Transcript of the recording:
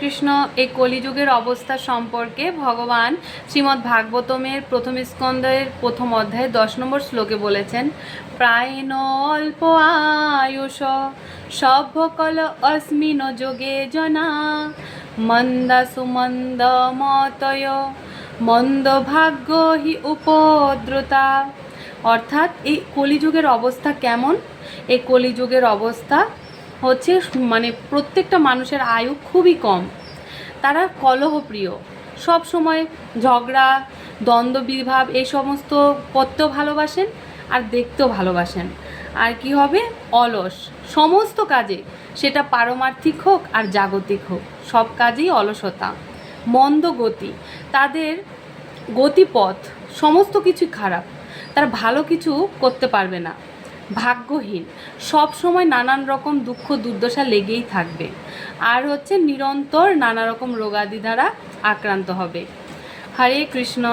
কৃষ্ণ। এই কলিযুগের অবস্থা সম্পর্কে ভগবান শ্রীমদ্ ভাগবতমের প্রথম স্কন্ধের প্রথম অধ্যায়ে 10 নম্বর শ্লোকে বলেছেন, প্রায়ণ অল্প আয়ুষ সভ্যকল অস্মিন যোগে জনা মন্দা সুমন্দ মতয় মন্দ ভাগ্য হি উপদ্রুতা। অর্থাৎ এই কলিযুগের অবস্থা কেমন? এই কলিযুগের অবস্থা হচ্ছে মানে প্রত্যেকটা মানুষের আয়ু খুবই কম, তারা কলহপ্রিয়, সব সময় ঝগড়া দ্বন্দ্ব বিভাব এই সমস্ত করতেও ভালোবাসেন আর দেখতেও ভালোবাসেন। আর কি হবে? অলস, সমস্ত কাজে, সেটা পারমার্থিক হোক আর জাগতিক হোক, সব কাজেই অলসতা। মন্দ গতি, তাদের গতিপথ সমস্ত কিছু খারাপ, তারা ভালো কিছু করতে পারবে না। ভাগ্যহীন, সব সময় নানান রকম দুঃখ দুর্দশা লেগেই থাকবে। আর হচ্ছে নিরন্তর নানা রকম রোগাদি দ্বারা আক্রান্ত হবে। হরে কৃষ্ণ।